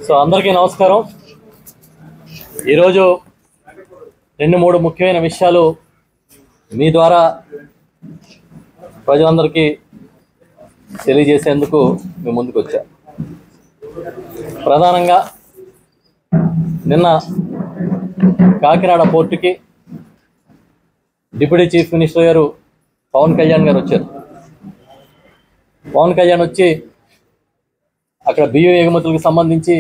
So అందరికీ నమస్కారం. ఈరోజు రెండు మూడు ముఖ్యమైన విషయాలు మీ ద్వారా ప్రజలందరికీ తెలియజేసేందుకు మీ ముందుకు వచ్చా. ప్రధానంగా నిన్న కాకినాడ పోర్టుకి డిప్యూటీ చీఫ్ మినిస్టర్ గారు పవన్ కళ్యాణ్ గారు వచ్చారు. పవన్ కళ్యాణ్ వచ్చి అక్కడ బియ్యం ఎగుమతులకు సంబంధించి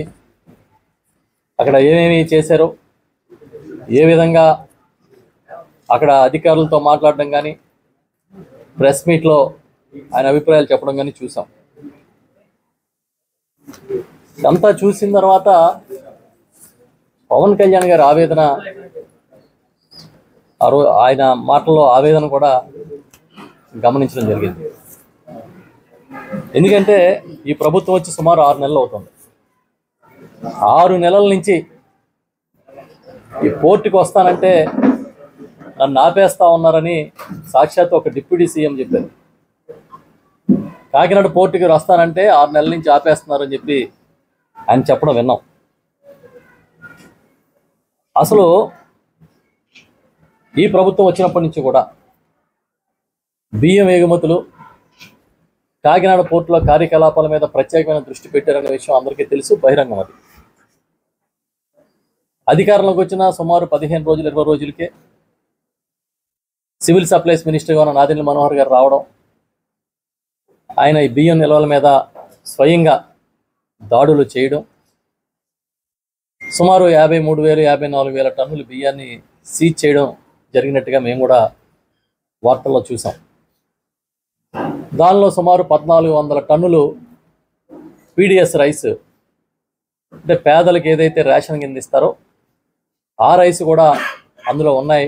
అక్కడ ఏమేమి చేశారో, ఏ విధంగా అక్కడ అధికారులతో మాట్లాడడం కానీ, ప్రెస్ మీట్లో ఆయన అభిప్రాయాలు చెప్పడం కానీ చూసాం. అంతా చూసిన తర్వాత పవన్ కళ్యాణ్ గారి ఆవేదన, ఆయన మాటల్లో ఆవేదన కూడా గమనించడం జరిగింది. ఎందుకంటే ఈ ప్రభుత్వం వచ్చి సుమారు 6 నెలలు అవుతుంది. 6 నెలల నుంచి ఈ పోర్టుకి వస్తానంటే నన్ను ఆపేస్తా ఉన్నారని సాక్షాత్ ఒక డిప్యూటీ సీఎం చెప్పారు. కాకినాడ పోర్టుకి వస్తానంటే 6 నెలల నుంచి ఆపేస్తున్నారని చెప్పి ఆయన చెప్పడం విన్నాం. అసలు ఈ ప్రభుత్వం వచ్చినప్పటి నుంచి కూడా బియ్యం ఎగుమతులు, కాకినాడ పోర్టులో కార్యకలాపాల మీద ప్రత్యేకమైన దృష్టి పెట్టారనే విషయం అందరికీ తెలుసు, బహిరంగం. అది అధికారంలోకి వచ్చిన సుమారు 15 రోజులు 20 రోజులకే సివిల్ సప్లైస్ మినిస్టర్గా ఉన్న నాదెండ్ల మనోహర్ గారు రావడం, ఆయన ఈ బియ్యం నిల్వల మీద స్వయంగా దాడులు చేయడం, సుమారు 53,000 54,000 టన్నుల బియ్యాన్ని సీజ్ చేయడం జరిగినట్టుగా మేము కూడా వార్తల్లో చూసాం. దానిలో సుమారు 1,400 టన్నులు పీడిఎస్ రైస్, అంటే పేదలకు ఏదైతే రేషన్ కింద ఇస్తారో ఆ రైస్ కూడా అందులో ఉన్నాయి,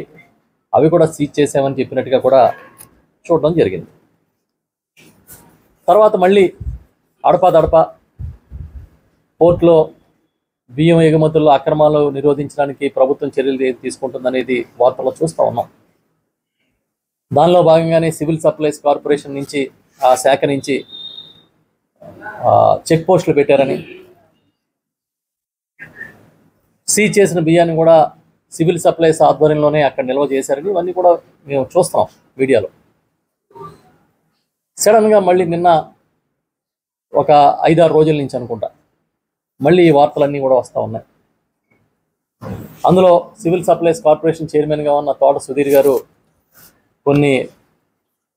అవి కూడా సీజ్ చేసామని చెప్పినట్టుగా కూడా చూడడం జరిగింది. తర్వాత మళ్ళీ అడపాదడపా పోర్టులో బియ్యం ఎగుమతుల్లో అక్రమాలు నిరోధించడానికి ప్రభుత్వం చర్యలు తీసుకుంటుందనేది వార్తల్లో చూస్తూ ఉన్నాం. దానిలో భాగంగానే సివిల్ సప్లైస్ కార్పొరేషన్ నుంచి, ఆ శాఖ నుంచి చెక్ పోస్టులు పెట్టారని, సీజ్ చేసిన బియ్యాన్ని కూడా సివిల్ సప్లైస్ ఆధ్వర్యంలోనే అక్కడ నిల్వ చేశారని ఇవన్నీ కూడా మేము చూస్తాం మీడియాలో. సడన్గా మళ్ళీ నిన్న ఒక 5-6 రోజుల నుంచి అనుకుంటా మళ్ళీ ఈ వార్తలన్నీ కూడా వస్తూ ఉన్నాయి. అందులో సివిల్ సప్లైస్ కార్పొరేషన్ చైర్మన్గా ఉన్న తోట సుధీర్ గారు కొన్ని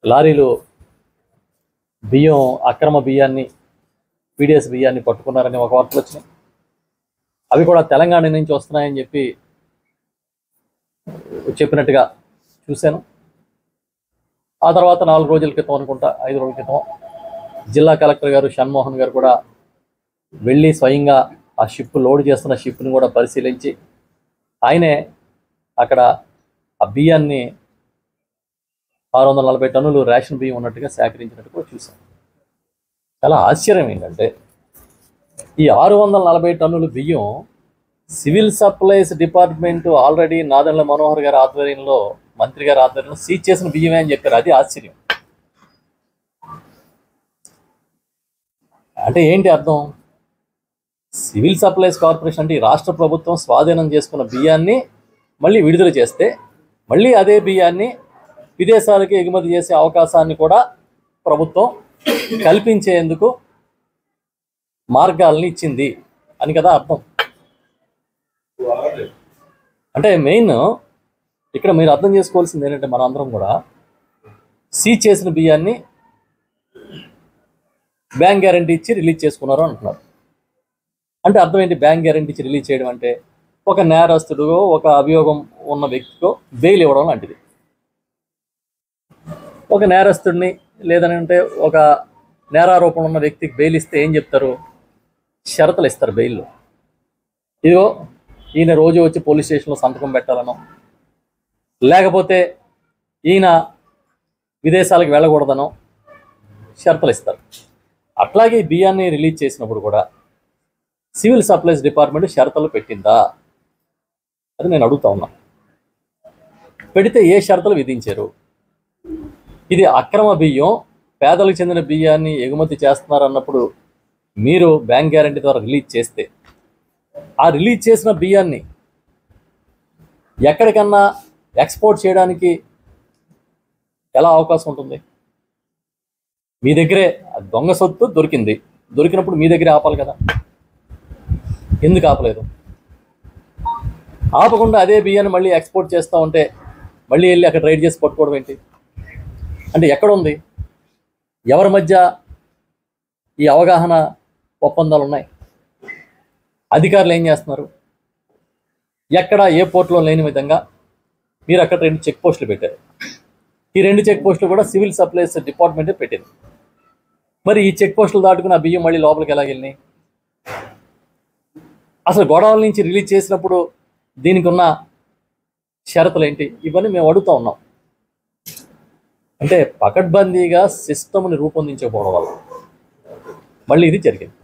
లారీలు బియ్యం, అక్రమ బియ్యాన్ని, పీడిఎస్ బియ్యాన్ని పట్టుకున్నారని ఒక వార్తలు వచ్చినాయి. అవి కూడా తెలంగాణ నుంచి వస్తున్నాయని చెప్పినట్టుగా చూశాను. ఆ తర్వాత 4 రోజుల క్రితం అనుకుంటా, 5 రోజుల క్రితం జిల్లా కలెక్టర్ గారు షణ్మోహన్ గారు కూడా వెళ్ళి స్వయంగా ఆ షిప్, లోడ్ చేస్తున్న షిప్ని కూడా పరిశీలించి ఆయనే అక్కడ ఆ బియ్యాన్ని 640 టన్నులు రేషన్ బియ్యం ఉన్నట్టుగా సేకరించినట్టు కూడా చూసాం. చాలా ఆశ్చర్యం ఏంటంటే ఈ 640 టన్నుల బియ్యం civil supplies department already Nadendla Manohar గారి ఆధ్వర్యంలో, మంత్రి గారి ఆధ్వర్యంలో సీజ్ చేసిన బియ్యమే అని చెప్పారు. అది ఆశ్చర్యం. అంటే ఏంటి అర్థం? సివిల్ సప్లైస్ కార్పొరేషన్ అంటే ఈ రాష్ట్ర ప్రభుత్వం స్వాధీనం చేసుకున్న బియ్యాన్ని మళ్ళీ విడుదల చేస్తే, మళ్ళీ అదే బియ్యాన్ని విదేశాలకు ఎగుమతి చేసే అవకాశాన్ని కూడా ప్రభుత్వం కల్పించేందుకు మార్గాల్ని ఇచ్చింది అని కదా అర్థం. అంటే మెయిన్ ఇక్కడ మీరు అర్థం చేసుకోవాల్సింది ఏంటంటే, మన అందరం కూడా సీజ్ చేసిన బియ్యాన్ని బ్యాంక్ గ్యారంటీ ఇచ్చి రిలీజ్ చేసుకున్నారు అంటున్నారు. అంటే అర్థం ఏంటి? బ్యాంక్ గ్యారంటీ ఇచ్చి రిలీజ్ చేయడం అంటే ఒక నేరస్తుడిగో, ఒక అభియోగం ఉన్న వ్యక్తికో బెయిల్ ఇవ్వడం లాంటిది. ఒక నేరస్తుడిని, లేదంటే ఒక నేరారోపణ ఉన్న వ్యక్తికి బెయిల్ ఇస్తే ఏం చెప్తారు? షరతులు ఇస్తారు బెయిల్లో. ఇదిగో ఈయన రోజు వచ్చి పోలీస్ స్టేషన్లో సంతకం పెట్టాలనో, లేకపోతే ఈయన విదేశాలకు వెళ్ళకూడదనో షరతులు ఇస్తారు. అట్లాగే ఈ బియ్యాన్ని రిలీజ్ చేసినప్పుడు కూడా సివిల్ సప్లైస్ డిపార్ట్మెంట్ షరతులు పెట్టిందా అది నేను అడుగుతా ఉన్నా. పెడితే ఏ షరతులు విధించారు? ఇది అక్రమ బియ్యం, పేదలకు చెందిన బియ్యాన్ని ఎగుమతి చేస్తున్నారు అన్నప్పుడు మీరు బ్యాంక్ గ్యారంటీ ద్వారా రిలీజ్ చేస్తే ఆ రిలీజ్ చేసిన బియ్యాన్ని ఎక్కడికన్నా ఎక్స్పోర్ట్ చేయడానికి ఎలా అవకాశం ఉంటుంది? మీ దగ్గరే దొంగ సొత్తు దొరికినప్పుడు మీ దగ్గరే ఆపాలి కదా. ఎందుకు ఆపలేదు? ఆపకుండా అదే బియ్యాన్ని మళ్ళీ ఎక్స్పోర్ట్ చేస్తూ ఉంటే మళ్ళీ వెళ్ళి అక్కడ రైడ్ చేసి పట్టుకోవడం ఏంటి? అంటే ఎక్కడుంది? ఎవరి మధ్య ఈ అవగాహన ఒప్పందాలు ఉన్నాయి? అధికారులు ఏం చేస్తున్నారు? ఎక్కడ ఏ పోర్టులో లేని విధంగా మీరు అక్కడ 2 చెక్ పోస్టులు పెట్టారు. ఈ 2 చెక్ పోస్టులు కూడా సివిల్ సప్లైస్ డిపార్ట్మెంటే పెట్టింది. మరి ఈ చెక్ పోస్టులు దాటుకుని ఆ బియ్యం మళ్ళీ లోపలికి ఎలా వెళ్ళినాయి? అసలు గొడవల నుంచి రిలీజ్ చేసినప్పుడు దీనికి ఉన్న షరతులు ఏంటి? ఇవన్నీ మేము అడుగుతూ ఉన్నాం. అంటే పకడ్బందీగా సిస్టమ్ని రూపొందించకపోవడం వల్ల మళ్ళీ ఇది జరిగింది.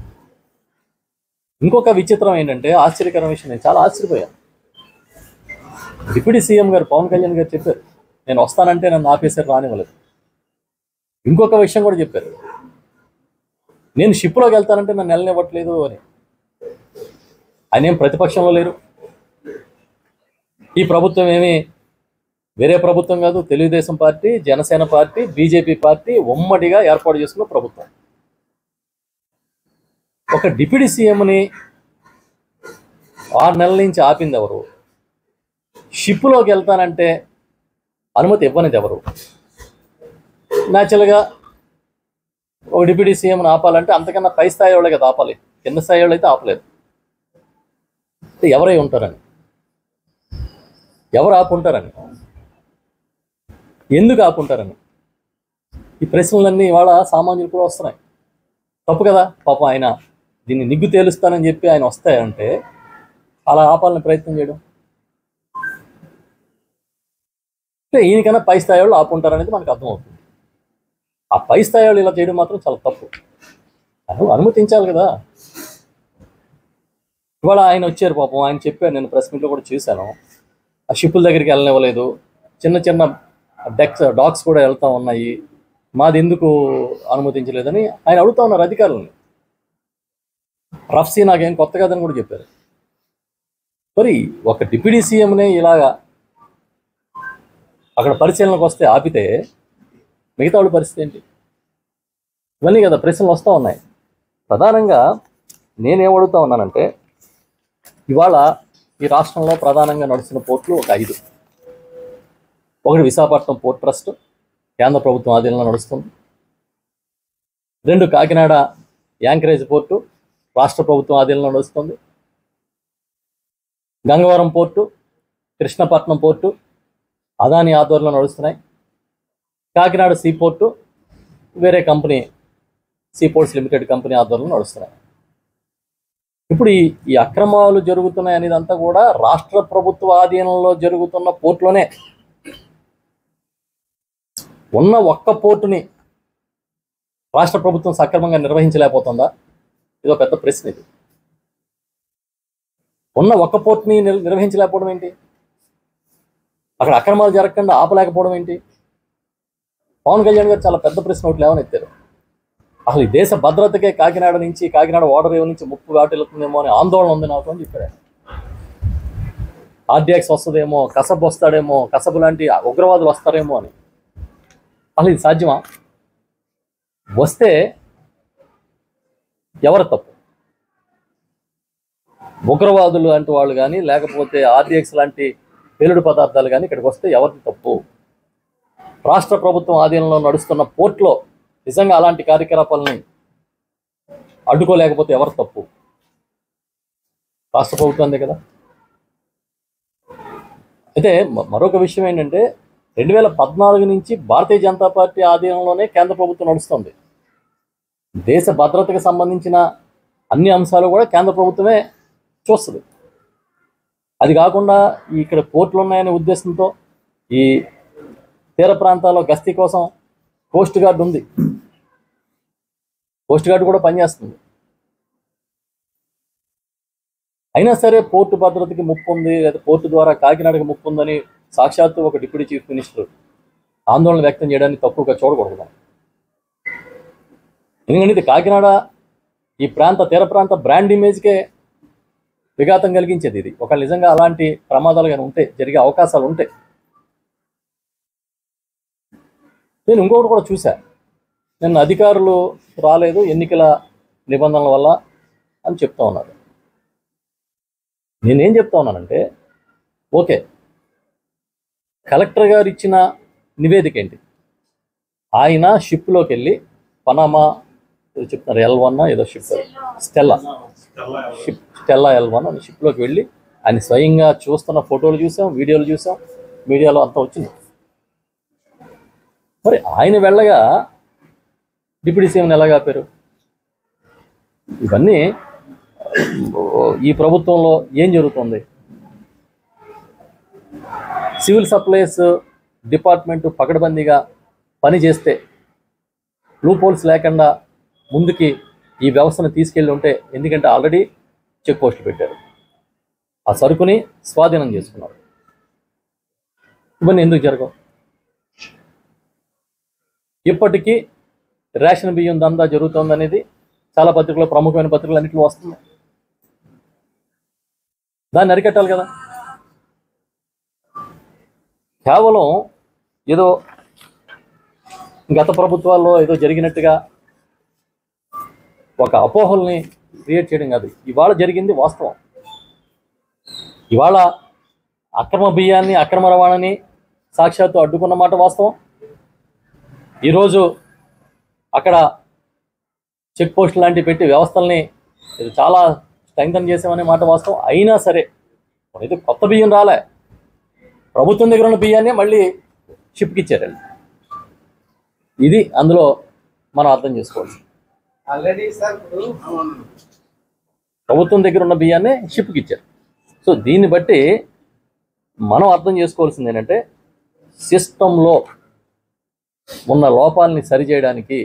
ఇంకొక విచిత్రం ఏంటంటే, ఆశ్చర్యకరమైన విషయం, నేను చాలా ఆశ్చర్యపోయాను. డిప్యూటీ సీఎం గారు పవన్ కళ్యాణ్ గారు చెప్పారు, నేను వస్తానంటే నన్ను ఆఫీసర్ రానివ్వలేదు. ఇంకొక విషయం కూడా చెప్పారు, నేను షిప్లోకి వెళ్తానంటే నన్ను వెళ్ళనివ్వట్లేదు అని. ఆయన ఏం ప్రతిపక్షంలో లేరు. ఈ ప్రభుత్వం ఏమీ వేరే ప్రభుత్వం కాదు, Telugu Desam party, Janasena party, BJP party ఉమ్మడిగా ఏర్పాటు చేసుకున్న ప్రభుత్వం. ఒక డిప్యూటీ సీఎంని 6 నెలల నుంచి ఆపింది ఎవరు? షిప్లోకి వెళ్తానంటే అనుమతి ఇవ్వనిది ఎవరు? న్యాచురల్గా ఒక డిప్యూటీ సీఎంని ఆపాలంటే అంతకన్నా పై స్థాయి వాళ్ళే కదా ఆపాలి, కింద స్థాయి వాళ్ళు అయితే ఆపలేదు. ఎవరై ఉంటారని, ఎవరు ఆపుంటారని, ఎందుకు ఆపుంటారని ఈ ప్రశ్నలన్నీ ఇవాళ సామాన్యులు కూడా వస్తున్నాయి. తప్పు కదా పాపం. ఆయన దీన్ని నిగ్గు తేలుస్తానని చెప్పి ఆయన వస్తాయంటే అలా ఆపాలని ప్రయత్నం చేయడం అంటే ఈయనకన్నా పై స్థాయి వాళ్ళు ఆపుంటారనేది మనకు అర్థమవుతుంది. ఆ పై స్థాయి వాళ్ళు ఇలా చేయడం మాత్రం చాలా తప్పు. అనుమతించాలి కదా. ఇవాళ ఆయన వచ్చారు పాపం, ఆయన చెప్పారు, నేను ప్రెస్ మీట్లో కూడా చూశాను, ఆ షిప్పుల దగ్గరికి వెళ్ళనివ్వలేదు, చిన్న చిన్న డాగ్స్ కూడా వెళ్తూ ఉన్నాయి, మాది ఎందుకు అనుమతించలేదని ఆయన అడుగుతూ ఉన్నారు అధికారులని. రఫ్సీ నాకేం కొత్త కాదని కూడా చెప్పారు. మరి ఒక డిప్యూటీ సీఎంనే ఇలాగా అక్కడ పరిశీలనకు వస్తే ఆపితే మిగతా వాళ్ళ పరిస్థితి ఏంటి? ఇవన్నీ కదా ప్రశ్నలు వస్తూ ఉన్నాయి. ప్రధానంగా నేనేం అడుగుతా ఉన్నానంటే, ఇవాళ ఈ రాష్ట్రంలో ప్రధానంగా నడుస్తున్న పోర్టులు ఒక 5. ఒకటి విశాఖపట్నం పోర్ట్ ట్రస్ట్, కేంద్ర ప్రభుత్వం ఆధీనంలో నడుస్తుంది. 2 కాకినాడ యాంకరేజ్ పోర్టు, రాష్ట్ర ప్రభుత్వం ఆధీనంలో నడుస్తుంది. గంగవరం పోర్టు, కృష్ణపట్నం పోర్టు అదాని ఆధ్వర్యంలో నడుస్తున్నాయి. కాకినాడ సీ పోర్టు వేరే కంపెనీ, సీపోర్ట్స్ లిమిటెడ్ కంపెనీ ఆధ్వర్యంలో నడుస్తున్నాయి. ఇప్పుడు ఈ అక్రమాలు జరుగుతున్నాయి అనేదంతా కూడా రాష్ట్ర ప్రభుత్వ ఆధీనంలో జరుగుతున్న పోర్టులోనే. ఉన్న ఒక్క పోర్టుని రాష్ట్ర ప్రభుత్వం సక్రమంగా నిర్వహించలేకపోతుందా? ఇదో పెద్ద ప్రశ్న. ఇది ఉన్న ఒక్క పోర్టుని నిర్వహించలేకపోవడం ఏంటి? అక్కడ అక్రమాలు జరగకుండా ఆపలేకపోవడం ఏంటి? పవన్ కళ్యాణ్ గారు చాలా పెద్ద ప్రశ్న ఒకటి లేవనెత్తారు. అసలు ఈ దేశ భద్రతకే కాకినాడ ఓడరేవు నుంచి ముప్పు వాటిల్లుతుందేమో అని ఆందోళన ఉంది నాకు అని చెప్పారు. ఆర్డిఎక్స్ వస్తుందేమో, కసబ్ వస్తాడేమో, కసబ్ లాంటి ఉగ్రవాదులు వస్తారేమో అని. అసలు ఇది సాధ్యమా? వస్తే ఎవరు తప్పు? ఉగ్రవాదులు లాంటి వాళ్ళు కానీ, లేకపోతే ఆర్డిఎక్స్ లాంటి పేలుడు పదార్థాలు కానీ ఇక్కడికి వస్తే ఎవరిది తప్పు? రాష్ట్ర ప్రభుత్వం ఆధీనంలో నడుస్తున్న పోర్ట్లో నిజంగా అలాంటి కార్యకలాపాలని అడ్డుకోలేకపోతే ఎవరు తప్పు? రాష్ట్ర ప్రభుత్వందే కదా. అయితే మరొక విషయం ఏంటంటే, 2014 నుంచి భారతీయ జనతా పార్టీ ఆధీనంలోనే కేంద్ర ప్రభుత్వం నడుస్తుంది. దేశ భద్రతకు సంబంధించిన అన్ని అంశాలు కూడా కేంద్ర ప్రభుత్వమే చూస్తుంది. అది కాకుండా ఇక్కడ పోర్టులు ఉన్నాయనే ఉద్దేశంతో ఈ తీర ప్రాంతాల్లో గస్తీ కోసం కోస్ట్ గార్డ్ ఉంది. కోస్ట్ గార్డ్ కూడా పనిచేస్తుంది. అయినా సరే పోర్టు భద్రతకి ముప్పు ఉంది, లేదా పోర్టు ద్వారా కాకినాడకి ముప్పు ఉందని సాక్షాత్తు ఒక డిప్యూటీ చీఫ్ మినిస్టర్ ఆందోళన వ్యక్తం చేయడానికి తక్కువగా చూడకూడదు. ఎందుకంటే ఇది కాకినాడ ఈ తీర ప్రాంత బ్రాండ్ ఇమేజ్కే విఘాతం కలిగించేది ఇది. ఒక నిజంగా అలాంటి ప్రమాదాలు కానీ ఉంటే, జరిగే అవకాశాలు ఉంటాయి. నేను ఇంకొకటి కూడా చూశా, నిన్న అధికారులు రాలేదు ఎన్నికల నిబంధనల వల్ల అని చెప్తా ఉన్నారు. నేనేం చెప్తా ఉన్నానంటే, ఓకే, కలెక్టర్ గారు ఇచ్చిన నివేదిక ఏంటి? ఆయన షిప్లోకి వెళ్ళి పనామా ఏదో చెప్తున్నారు, L1 ఏదో షిప్, స్టెల్లా L1 అని షిప్లోకి వెళ్ళి ఆయన స్వయంగా చూస్తున్న ఫోటోలు చూసాం, వీడియోలు చూసాం, మీడియాలో అంతా వచ్చింది. మరి ఆయన వెళ్ళగా డిప్యూటీ సీఎంని ఎలా ఆపారు? ఇవన్నీ ఈ ప్రభుత్వంలో ఏం జరుగుతుంది? సివిల్ సప్లైస్ డిపార్ట్మెంట్ పకడ్బందీగా పనిచేస్తే, లూప్ హోల్స్ లేకుండా ముందుకి ఈ వ్యవస్థను తీసుకెళ్ళి ఉంటే, ఎందుకంటే ఆల్రెడీ చెక్ పోస్టులు పెట్టారు, ఆ సరుకుని స్వాధీనం చేసుకున్నారు. ఇవన్నీ ఎందుకు జరగవు? ఇప్పటికీ రేషన్ బియ్యం దందా జరుగుతుందనేది చాలా పత్రికలు, ప్రముఖమైన పత్రికలు అన్నింటిలో వస్తుంది. దాన్ని అరికట్టాలి కదా. కేవలం ఏదో గత ప్రభుత్వాల్లో ఏదో జరిగినట్టుగా ఒక అపోహల్ని క్రియేట్ చేయడం కాదు. ఇవాళ జరిగింది వాస్తవం. ఇవాళ అక్రమ బియ్యాన్ని, అక్రమ రవాణాని సాక్షాత్తు అడ్డుకున్న మాట వాస్తవం. ఈరోజు అక్కడ చెక్ పోస్ట్ లాంటివి పెట్టి వ్యవస్థల్ని చాలా స్ట్రెంగ్తన్ చేసామనే మాట వాస్తవం. అయినా సరే ఇది కొత్త బియ్యం రాలే, ప్రభుత్వం దగ్గర ఉన్న బియ్యాన్ని మళ్ళీ షిప్కి ఇచ్చారండి. ఇది అందులో మనం అర్థం చేసుకోవచ్చు. ప్రభుత్వం దగ్గర ఉన్న బియ్యాన్ని షిప్కి ఇచ్చారు. సో దీన్ని బట్టి మనం అర్థం చేసుకోవాల్సింది ఏంటంటే, సిస్టంలో ఉన్న లోపాలని సరిచేయడానికి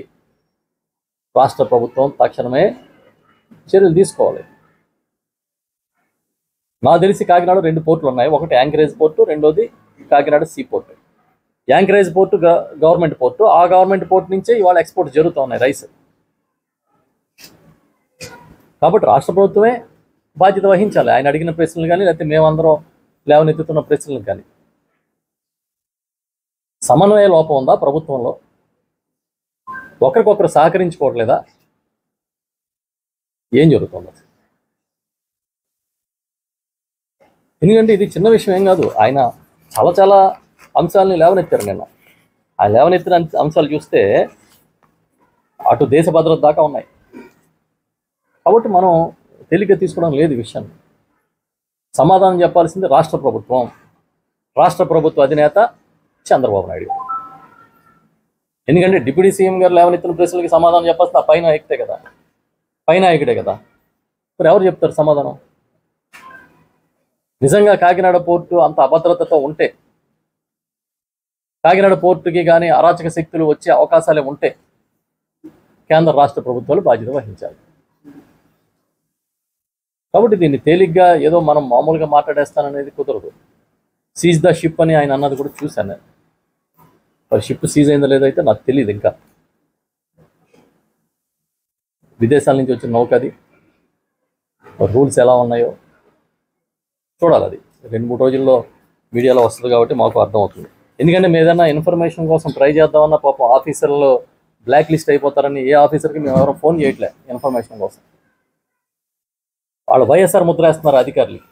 రాష్ట్ర ప్రభుత్వం తక్షణమే చర్యలు తీసుకోవాలి. నాకు తెలిసి కాకినాడ 2 పోర్టులు ఉన్నాయి. ఒకటి యాంకరేజ్ పోర్టు, రెండోది Kakinada see port. Anchorage port government port. ఆ గవర్నమెంట్ పోర్టు నుంచే ఇవాళ ఎక్స్పోర్ట్ జరుగుతూ ఉన్నాయి రైస్. కాబట్టి రాష్ట్ర ప్రభుత్వమే బాధ్యత వహించాలి. ఆయన అడిగిన ప్రశ్నలు కానీ, లేకపోతే మేమందరం లేవనెత్తుతున్న ప్రశ్నలు కానీ. సమన్వయ లోపం ఉందా ప్రభుత్వంలో? ఒకరికొకరు సహకరించుకోవట్లేదా? ఏం జరుగుతుంది? ఎందుకంటే ఇది చిన్న విషయం ఏం కాదు. ఆయన చాలా చాలా అంశాలని లేవనెత్తారు నిన్న. ఆయన లేవనెత్తిన అంశాలు చూస్తే అటు దేశ భద్రత దాకా ఉన్నాయి. కాబట్టి మనం తేలిక తీసుకోవడం లేదు ఈ విషయాన్ని. సమాధానం చెప్పాల్సింది రాష్ట్ర ప్రభుత్వం, రాష్ట్ర ప్రభుత్వ అధినేత చంద్రబాబు నాయుడు. ఎందుకంటే డిప్యూటీ సీఎం గారు లేవనెత్తిన ప్రశ్నలకి సమాధానం చెప్పాల్సిన పై నాయకుడే కదా, పై నాయకుడే కదా. మరి ఎవరు చెప్తారు సమాధానం? నిజంగా కాకినాడ పోర్టు అంత అభద్రతతో ఉంటే, కాకినాడ పోర్టుకి కానీ అరాచక శక్తులు వచ్చే అవకాశాలే ఉంటే, కేంద్ర రాష్ట్ర ప్రభుత్వాలు బాధ్యత వహించాలి. కాబట్టి దీన్ని తేలిగ్గా ఏదో మనం మామూలుగా మాట్లాడేస్తాననేది కుదరదు. సీజ్ ద షిప్ అని ఆయన అన్నది కూడా చూశాను నేను. మరి షిప్ సీజ్ అయిందో లేదో అయితే నాకు తెలియదు. ఇంకా విదేశాల నుంచి వచ్చిన నౌక అది, రూల్స్ ఎలా ఉన్నాయో చూడాలి. అది 2-3 రోజుల్లో మీడియాలో వస్తుంది కాబట్టి మాకు అర్థమవుతుంది. ఎందుకంటే మేము ఏదైనా ఇన్ఫర్మేషన్ కోసం ట్రై చేద్దామన్నా పాపం ఆఫీసర్లు బ్లాక్ లిస్ట్ అయిపోతారని ఏ ఆఫీసర్కి మేము ఎవరో ఫోన్ చేయట్లే ఇన్ఫర్మేషన్ కోసం. వాళ్ళు వైఎస్ఆర్ ముద్ర వేస్తున్నారు అధికారులకి.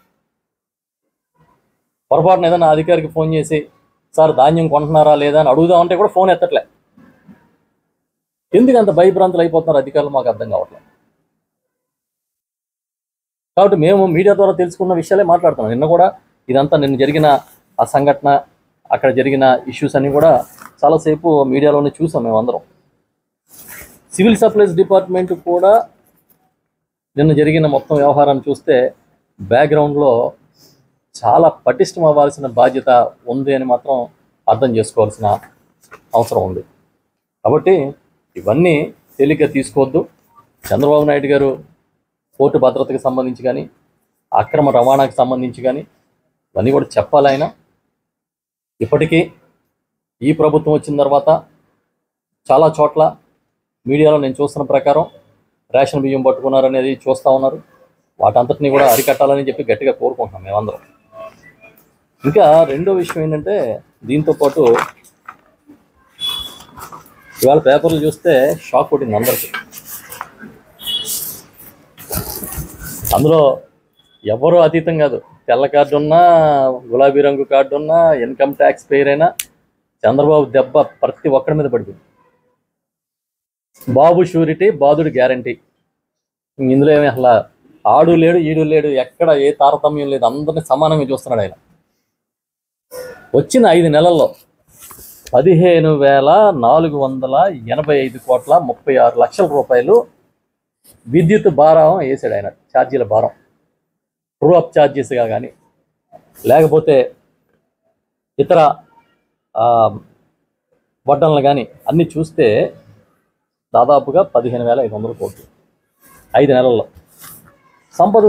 పొరపాటున ఏదైనా అధికారికి ఫోన్ చేసి సార్ ధాన్యం కొంటున్నారా లేదా అని అడుగుదామంటే కూడా ఫోన్ ఎత్తట్లే. ఎందుకు అంత భయభ్రాంతులు అయిపోతున్నారు అధికారులు మాకు అర్థం కావట్లేదు. కాబట్టి మేము మీడియా ద్వారా తెలుసుకున్న విషయాలే మాట్లాడుతున్నాం. నిన్న కూడా ఇదంతా నిన్న జరిగిన ఆ సంఘటన, అక్కడ జరిగిన ఇష్యూస్ అన్నీ కూడా చాలాసేపు మీడియాలోనే చూసాం మేమందరం. సివిల్ సప్లైస్ డిపార్ట్మెంట్ కూడా నిన్న జరిగిన మొత్తం వ్యవహారాన్ని చూస్తే బ్యాక్గ్రౌండ్లో చాలా పటిష్టం అవ్వాల్సిన బాధ్యత ఉంది అని మాత్రం అర్థం చేసుకోవాల్సిన అవసరం ఉంది. కాబట్టి ఇవన్నీ తేలిగ్గా తీసుకోవద్దు. చంద్రబాబు నాయుడు గారు పోర్టు భద్రతకు సంబంధించి కానీ, అక్రమ రవాణాకు సంబంధించి కానీ ఇవన్నీ కూడా చెప్పాలి. ఆయన ఇప్పటికీ ఈ ప్రభుత్వం వచ్చిన తర్వాత చాలా చోట్ల మీడియాలో నేను చూస్తున్న ప్రకారం రేషన్ బియ్యం పట్టుకున్నారనేది చూస్తూ ఉన్నారు. వాటంతటిని కూడా అరికట్టాలని చెప్పి గట్టిగా కోరుకుంటున్నాం మేమందరం. ఇంకా రెండో విషయం ఏంటంటే, దీంతో పాటు ఇవాళ పేపర్లు చూస్తే షాక్ కొట్టింది అందరికీ. అందులో ఎవరు అతీతం కాదు. తెల్ల కార్డు ఉన్నా, గులాబీ రంగు కార్డు ఉన్నా, ఇన్కమ్ ట్యాక్స్ పేర్ అయినా చంద్రబాబు దెబ్బ ప్రతి ఒక్కడి మీద పడిపోయింది. బాబు షూరిటీ, బాధుడు గ్యారంటీ. ఇందులో ఏమి అసలు ఆడు లేడు, ఈడు లేడు, ఎక్కడ ఏ తారతమ్యం లేదు, అందరినీ సమానంగా చూస్తున్నాడు ఆయన. వచ్చిన 5 నెలల్లో 15,485,36 రూపాయలు విద్యుత్ భారం వేసాడు ఆయన. ఛార్జీల భారం, ట్రూ అప్ ఛార్జెస్గా కానీ లేకపోతే ఇతర వడ్డనలు కానీ అన్నీ చూస్తే దాదాపుగా 15,500 కోట్లు 5 నెలల్లో. సంపద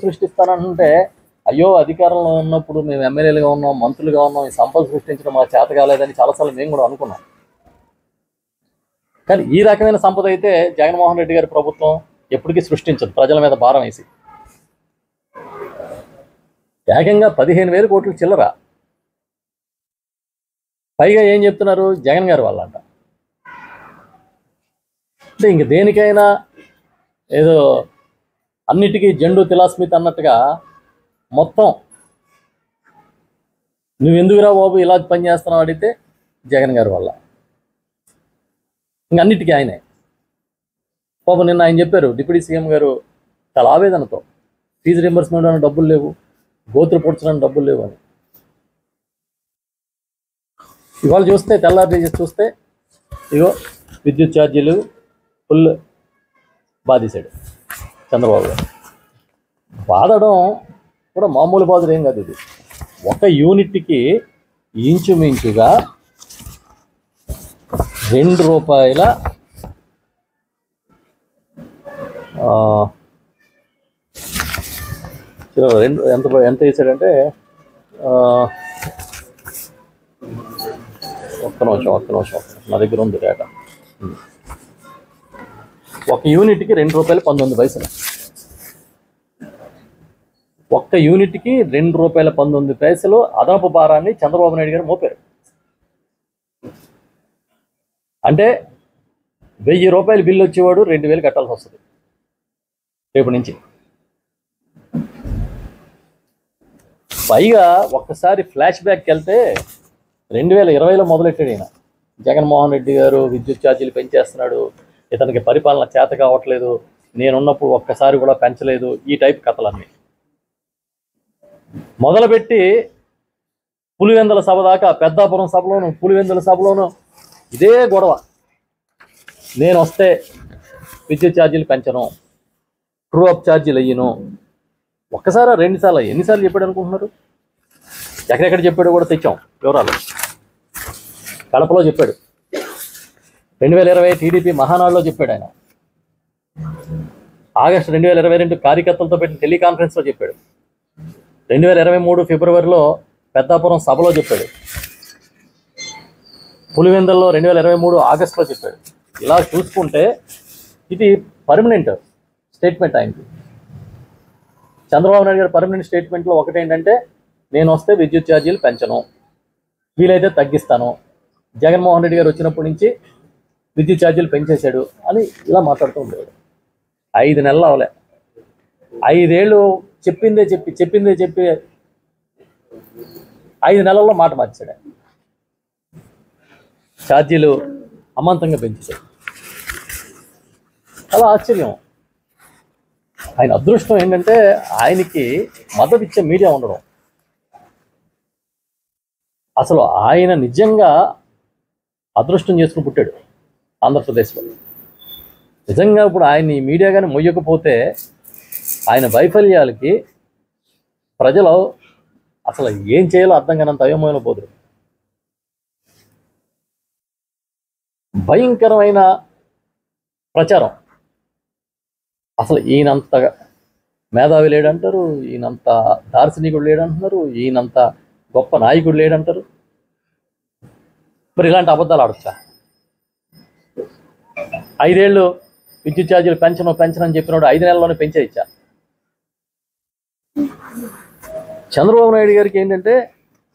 సృష్టిస్తాను అంటే, అయ్యో అధికారంలో ఉన్నప్పుడు మేము ఎమ్మెల్యేలుగా ఉన్నాం, మంత్రులుగా ఉన్నాం, ఈ సంపద సృష్టించడం మాకు చేత కాలేదని చాలాసార్లు మేము కూడా అనుకున్నాం. కానీ ఈ రకమైన సంపద అయితే జగన్మోహన్ రెడ్డి గారి ప్రభుత్వం ఎప్పటికీ సృష్టించదు, ప్రజల మీద భారం వేసి. ఏకంగా 15,000 కోట్లు చిల్లర. పైగా ఏం చెప్తున్నారు, జగన్ గారి వాళ్ళంట. అంటే ఇంక దేనికైనా ఏదో అన్నిటికీ జెండు తిలాస్మిత్ అన్నట్టుగా మొత్తం నువ్వెందుకురా బాబు ఇలా పనిచేస్తున్నావు అడిగితే జగన్ గారి వల్ల. ఇంక అన్నిటికీ ఆయనే. పాపం నిన్న ఆయన చెప్పారు, డిప్యూటీ సీఎం గారు చాలా ఆవేదనతో, ఫీజు రింబర్స్మెంట్ అని డబ్బులు లేవు, గోత్రు పొడ్చడానికి డబ్బులు లేవు అని. ఇవాళ చూస్తే తెల్లారి చూస్తే ఇగో విద్యుత్ ఛార్జీలు ఫుల్ బాధేశాడు చంద్రబాబు గారు. బాధడం కూడా మామూలు బాధలు ఏం కాదు. ఇది ఒక యూనిట్కి ఇంచుమించుగా ₹2 ఎంత వేసాడంటే, ఒక్క నిమిషం నా దగ్గర ఉంది డేటా. ఒక యూనిట్కి ₹2.19. ఒక్క యూనిట్కి ₹2.19 అదనపు భారాన్ని చంద్రబాబు నాయుడు గారు మోపారు. అంటే ₹1,000 బిల్లు వచ్చేవాడు 2,000 కట్టాల్సి వస్తుంది రేపు నుంచి. పైగా ఒక్కసారి ఫ్లాష్ బ్యాక్కి వెళ్తే 2020లో మొదలెట్టాడు ఈయన. జగన్మోహన్ రెడ్డి గారు విద్యుత్ ఛార్జీలు పెంచేస్తున్నాడు, ఇతనికి పరిపాలన చేత కావట్లేదు, నేనున్నప్పుడు ఒక్కసారి కూడా పెంచలేదు, ఈ టైప్ కథలన్నీ మొదలుపెట్టి పులివెందుల సభ దాకా, పెద్దాపురం సభలోను పులివెందుల సభలోను ఇదే గొడవ. నేను వస్తే విద్యుత్ ఛార్జీలు పెంచను, ట్రూ అప్ ఛార్జీలు అయ్యను. ఒక్కసారి 2 సార్లు ఎన్నిసార్లు చెప్పాడు అనుకుంటున్నారు? ఎక్కడెక్కడ చెప్పాడు కూడా తెచ్చాం వివరాలు. కడపలో చెప్పాడు, 2020 టీడీపీ మహానాడులో చెప్పాడు ఆయన, ఆగస్టు 2022 కార్యకర్తలతో పెట్టిన టెలికాన్ఫరెన్స్లో చెప్పాడు, 2023 ఫిబ్రవరిలో పెద్దాపురం సభలో చెప్పాడు, పులివెందుల్లో 2023 ఆగస్టులో చెప్పాడు. ఇలా చూసుకుంటే ఇది పర్మనెంట్ స్టేట్మెంట్ ఆయనకి. చంద్రబాబు నాయుడు గారి పర్మనెంట్ స్టేట్మెంట్లో ఒకటేంటంటే, నేను వస్తే విద్యుత్ ఛార్జీలు పెంచను, వీలైతే తగ్గిస్తాను, జగన్మోహన్ రెడ్డి గారు వచ్చినప్పటి నుంచి విద్యుత్ ఛార్జీలు పెంచేశాడు అని ఇలా మాట్లాడుతూ ఉండేవాడు. 5 నెలలు అవలే, 5 ఏళ్ళు చెప్పిందే చెప్పి 5 నెలల్లో మాట మార్చాడు. ఛార్జీలు అమాంతంగా పెంచేశాడు. చాలా ఆశ్చర్యం. ఆయన అదృష్టం ఏంటంటే ఆయనకి మద్దతు ఇచ్చే మీడియా ఉండడం. అసలు ఆయన నిజంగా అదృష్టం చేసుకుని పుట్టాడు ఆంధ్రప్రదేశ్లో. నిజంగా ఇప్పుడు ఆయన ఈ మీడియా కానీ మొయ్యకపోతే ఆయన వైఫల్యాలకి ప్రజలు అసలు ఏం చేయాలో అర్థం కానంత అయోమయంలో పోదురు. భయంకరమైన ప్రచారం. అసలు ఈయనంత మేధావి లేడంటారు, ఈయనంత దార్శనికుడు లేడంటున్నారు, ఈయనంత గొప్ప నాయకుడు లేడంటారు. మరి ఇలాంటి అబద్ధాలు ఆడొచ్చా? 5 ఏళ్ళు విద్యుత్ ఛార్జీలు పెంచనని చెప్పినప్పుడు 5 నెలల్లోనే పెంచేయచ్చా? చంద్రబాబు నాయుడు గారికి ఏంటంటే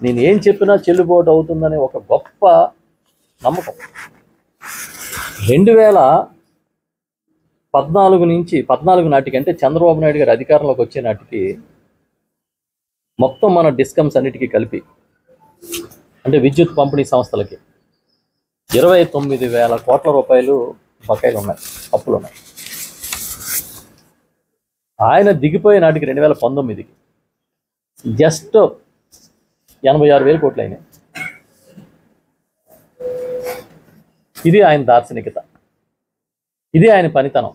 నేను ఏం చెప్పినా చెల్లుబాటు అవుతుందనే ఒక గొప్ప నమ్మకం. 2014 నాటికి, అంటే చంద్రబాబు నాయుడు గారు అధికారంలోకి వచ్చే నాటికి మొత్తం మన డిస్కమ్స్ అన్నిటికీ కలిపి, అంటే విద్యుత్ పంపిణీ సంస్థలకి 29,000 కోట్ల రూపాయలు బకాయిలు ఉన్నాయి, అప్పులు ఉన్నాయి. ఆయన దిగిపోయే నాటికి 2019కి జస్ట్ 86,000 కోట్లు అయినాయి. ఇది ఆయన దార్శనికత, ఇది ఆయన పనితనం.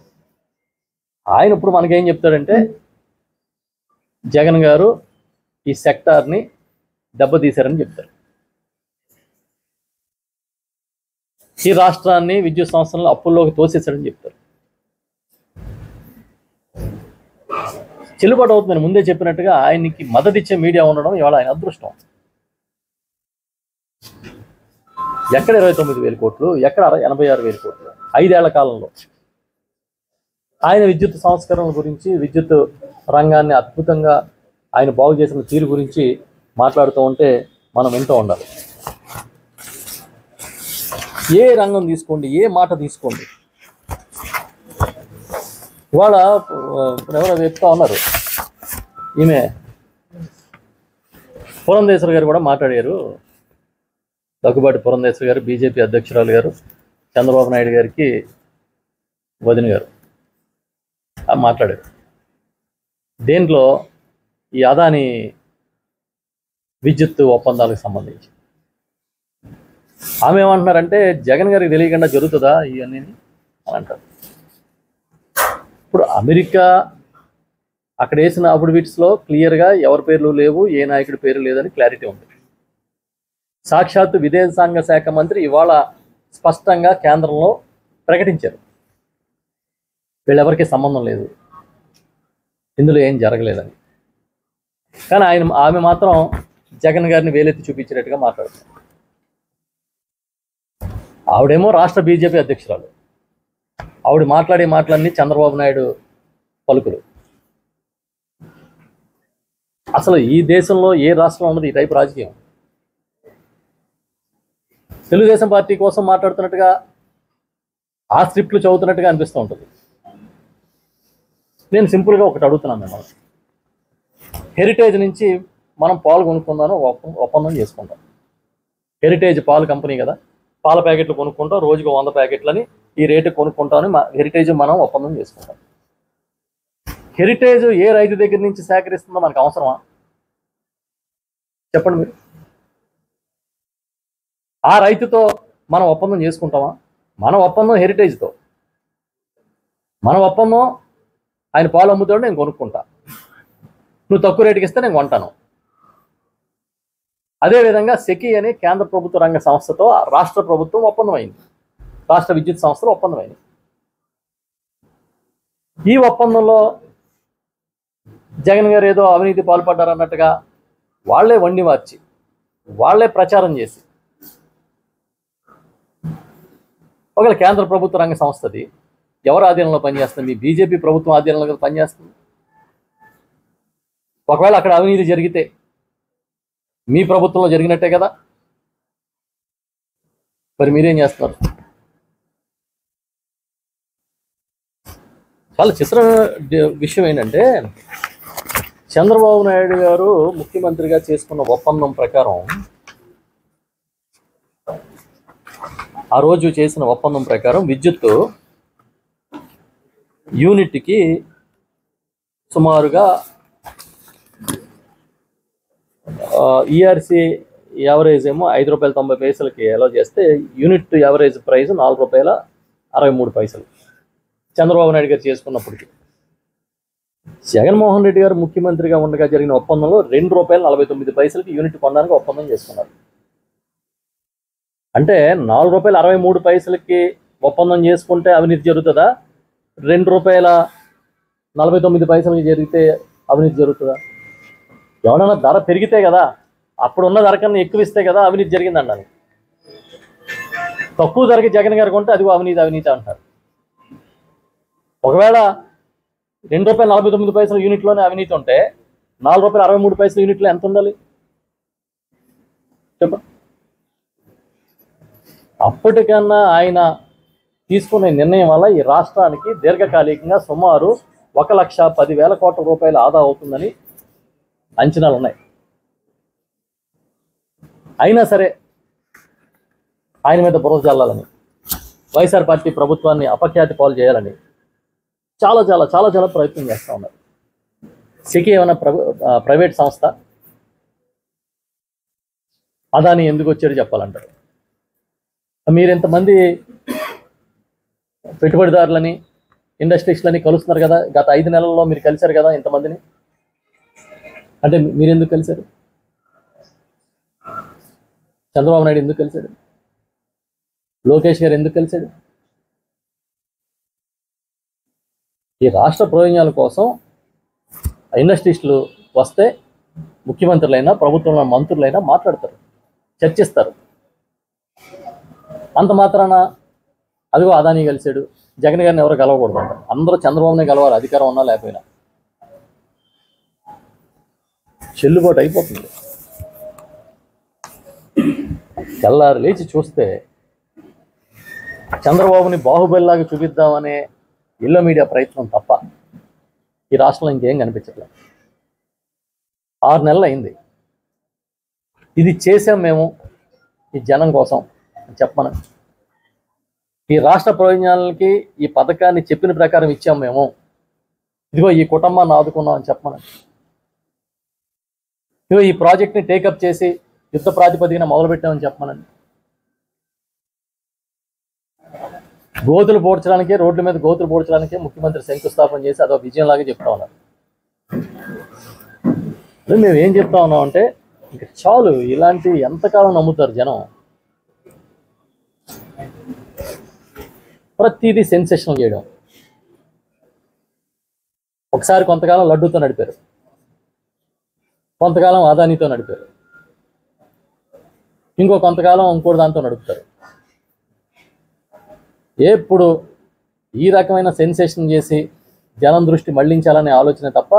ఆయన ఇప్పుడు మనకేం చెప్తాడంటే జగన్ గారు ఈ సెక్టార్ని దెబ్బతీశారని చెప్తారు. ఈ రాష్ట్రాన్ని విద్యుత్ సంస్థలను అప్పుల్లోకి తోసేశారని చెప్తారు. చెల్లుబాటు అవుతుందని ముందే చెప్పినట్టుగా ఆయనకి మద్దతు ఇచ్చే మీడియా ఉండడం ఇవాళ ఆయన అదృష్టం. ఎక్కడ 29,000 కోట్లు, ఎక్కడ 86,000 కోట్లు 5 ఏళ్ల కాలంలో. ఆయన విద్యుత్ సంస్కరణల గురించి, విద్యుత్ రంగాన్ని అద్భుతంగా ఆయన బాగు చేసిన తీరు గురించి మాట్లాడుతూ ఉంటే మనం వింటూ ఉండాలి. ఏ రంగం తీసుకోండి, ఏ మాట తీసుకోండి, ఇవాళ ఎవరో చెప్తా ఉన్నారు, ఈమె పురంధేశ్వరి గారు కూడా మాట్లాడారు. దగ్గుబాటి పురంధేశ్వరి గారు, బీజేపీ అధ్యక్షురాలు గారు, చంద్రబాబు నాయుడు గారికి వదిన గారు మాట్లాడారు. దేంట్లో ఈ అదాని విద్యుత్ ఒప్పందాలకు సంబంధించి ఆమె ఏమంటున్నారంటే జగన్ గారికి తెలియకుండా జరుగుతుందా ఇవన్నీ అని అంటారు. ఇప్పుడు అమెరికా అక్కడ వేసిన అఫిడవిట్స్లో క్లియర్గా ఎవరి పేర్లు లేవు, ఏ నాయకుడి పేరు లేదని క్లారిటీ ఉంది. సాక్షాత్తు విదేశాంగ శాఖ మంత్రి ఇవాళ స్పష్టంగా కేంద్రంలో ప్రకటించారు, వీళ్ళెవరికి సంబంధం లేదు, ఇందులో ఏం జరగలేదని. కానీ ఆమె మాత్రం జగన్ గారిని వేలెత్తి చూపించినట్టుగా మాట్లాడుతున్నారు. ఆవిడేమో రాష్ట్ర బీజేపీ అధ్యక్షురాలు, ఆవిడ మాట్లాడే మాటలన్నీ చంద్రబాబు నాయుడు పలుకులు. అసలు ఈ దేశంలో ఏ రాష్ట్రంలో ఉన్నది ఈ టైపు రాజకీయం? తెలుగుదేశం పార్టీ కోసం మాట్లాడుతున్నట్టుగా, ఆ స్క్రిప్ట్లు చదువుతున్నట్టుగా అనిపిస్తూ ఉంటుంది. నేను సింపుల్గా ఒకటి అడుగుతున్నాను మిమ్మల్ని. హెరిటేజ్ నుంచి మనం పాలు కొనుక్కుందాను ఒప్పందం చేసుకుంటాం. హెరిటేజ్ పాలు కంపెనీ కదా, పాల ప్యాకెట్లు కొనుక్కుంటాం, రోజుకు 100 ప్యాకెట్లని ఈ రేటు కొనుక్కుంటామని హెరిటేజ్ మనం ఒప్పందం చేసుకుంటాం. హెరిటేజ్ ఏ రైతు దగ్గర నుంచి సేకరిస్తుందో మనకు అవసరమా? చెప్పండి మీరు. ఆ రైతుతో మనం ఒప్పందం చేసుకుంటామా? మన ఒప్పందం హెరిటేజ్తో, మన ఒప్పందం ఆయన పాలు అమ్ముతాడు, నేను కొనుక్కుంటా, నువ్వు తక్కువ రేటుకి ఇస్తే నేను కొంటాను. అదేవిధంగా సెకీ అనే కేంద్ర ప్రభుత్వ రంగ సంస్థతో రాష్ట్ర ప్రభుత్వం ఒప్పందం అయింది, రాష్ట్ర విద్యుత్ సంస్థలు ఒప్పందం అయింది. ఈ ఒప్పందంలో జగన్ గారు ఏదో అవినీతి పాల్పడ్డారన్నట్టుగా వాళ్లే వండి మార్చి, వాళ్లే ప్రచారం చేసి, ఒకవేళ కేంద్ర ప్రభుత్వ రంగ సంస్థది ఎవరు ఆధీనంలో పనిచేస్తుంది? మీ బీజేపీ ప్రభుత్వం ఆధీనంలో పనిచేస్తుంది. ఒకవేళ అక్కడ అవినీతి జరిగితే మీ ప్రభుత్వంలో జరిగినట్టే కదా, మరి మీరేం చేస్తున్నారు? చాలా చిత్ర విషయం ఏంటంటే చంద్రబాబు నాయుడు గారు ముఖ్యమంత్రిగా చేసుకున్న ఒప్పందం ప్రకారం, ఆ రోజు చేసిన ఒప్పందం ప్రకారం విద్యుత్ యూనిట్కి సుమారుగా ఈఆర్సీ యావరేజ్ ఏమో ₹5.90 అలో చేస్తే unit average price ₹4.63. Chandrababu Naidu గారు చేసుకున్నప్పటికీ జగన్మోహన్ రెడ్డి గారు ముఖ్యమంత్రిగా ఉండగా జరిగిన ఒప్పందంలో ₹2.49 యూనిట్ కొనడానికి ఒప్పందం చేసుకున్నారు. అంటే ₹4.63 ఒప్పందం చేసుకుంటే అవినీతి జరుగుతుందా? ₹2.49 జరిగితే అవినీతి జరుగుతుందా? ఎవరైనా ధర పెరిగితే కదా, అప్పుడున్న ధర కన్నా ఎక్కువ ఇస్తే కదా అవినీతి జరిగిందండి. తక్కువ ధరకి జగన్ గారు కొంటే అది అవినీతి అవినీతి అంటారు. ఒకవేళ ₹2.49 యూనిట్లోనే అవినీతి ఉంటే ₹4.63 యూనిట్లు ఎంత ఉండాలి చెప్పండి. అప్పటికన్నా ఆయన తీసుకునే నిర్ణయం వల్ల ఈ రాష్ట్రానికి దీర్ఘకాలికంగా సుమారు 1,10,000 కోట్ల రూపాయలు ఆదా అవుతుందని అంచనాలు ఉన్నాయి. అయినా సరే ఆయన మీద బురద జల్లాలని, వైఎస్ఆర్ పార్టీ ప్రభుత్వాన్ని అపఖ్యాతి పాలు చేయాలని చాలా చాలా చాలా చాలా ప్రయత్నం చేస్తూ ఉన్నారు. సెకీ ఏమైనా ప్రైవేట్ సంస్థ? అదాని ఎందుకు వచ్చాడు చెప్పాలంటారు. మీరు ఇంతమంది పెట్టుబడిదారులని, ఇండస్ట్రీస్లని కలుస్తున్నారు కదా, గత 5 నెలల్లో మీరు కలిశారు కదా ఇంతమందిని. అంటే మీరు ఎందుకు కలిశారు? చంద్రబాబు నాయుడు ఎందుకు కలిశాడు? లోకేష్ గారు ఎందుకు కలిశాడు? ఈ రాష్ట్ర ప్రయోజనాల కోసం ఇండస్ట్రీస్లు వస్తే ముఖ్యమంత్రులైనా ప్రభుత్వంలో మంత్రులైనా మాట్లాడతారు, చర్చిస్తారు. అంత మాత్రాన అదిగో అదానీ కలిశాడు, జగన్ గారిని ఎవరు కలవకూడదు అంటారు. అందరూ చంద్రబాబునే కలవాలి, అధికారం ఉన్నా లేకపోయినా. చెల్లుబాటు అయిపోతుంది. తెల్లారు లేచి చూస్తే చంద్రబాబుని బాహుబలిలాగా చూపిద్దామనే ఇళ్ళ మీడియా ప్రయత్నం తప్ప ఈ రాష్ట్రంలో ఇంకేం కనిపించట్లేదు. 6 నెలలు అయింది. ఇది చేసాం మేము ఈ జనం కోసం చెప్పమని. ఈ రాష్ట్ర ప్రయోజనాలకి ఈ పథకాన్ని చెప్పిన ప్రకారం ఇచ్చాం మేము, ఇదిగో ఈ కుటుంబాన్ని ఆదుకున్నాం అని చెప్పమని. ఇదిగో ఈ ప్రాజెక్ట్ని టేకప్ చేసి యుద్ధ ప్రాతిపదికన మొదలుపెట్టామని చెప్పమనండి. గోతులు పోడ్చడానికే, రోడ్ల మీద గోతులు పోడ్చడానికే ముఖ్యమంత్రి శంకుస్థాపన చేసి అదొక విజయంలాగా చెప్తా ఉన్నారు. మేము ఏం చెప్తా ఉన్నాం అంటే, ఇంక చాలు, ఇలాంటి ఎంతకాలం నమ్ముతారు జనం? ప్రతిదీ సెన్సేషన్ చేయడం. ఒకసారి కొంతకాలం లడ్డూతో నడిపారు, కొంతకాలం అదానీతో నడిపారు, ఇంకో కొంతకాలం ఇంకోటి దాంతో నడుపుతారు. ఎప్పుడు ఈ రకమైన సెన్సేషన్ చేసి జనం దృష్టి మళ్లించాలనే ఆలోచన తప్ప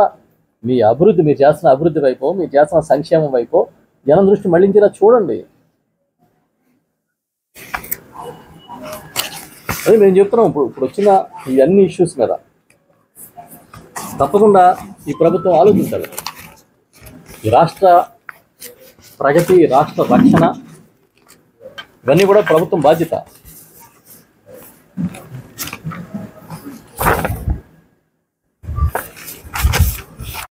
మీ అభివృద్ధి, మీరు చేస్తున్న అభివృద్ధి వైపు, మీరు చేస్తున్న సంక్షేమం వైపు జనం దృష్టి మళ్లించేలా చూడండి. అదే మేము చెప్తున్నాం. ఇప్పుడు వచ్చిన ఈ అన్ని ఇష్యూస్ మీద తప్పకుండా ఈ ప్రభుత్వం ఆలోచించాలి. ఈ రాష్ట్ర ప్రగతి, రాష్ట్ర రక్షణ, ఇవన్నీ కూడా ప్రభుత్వం బాధ్యత.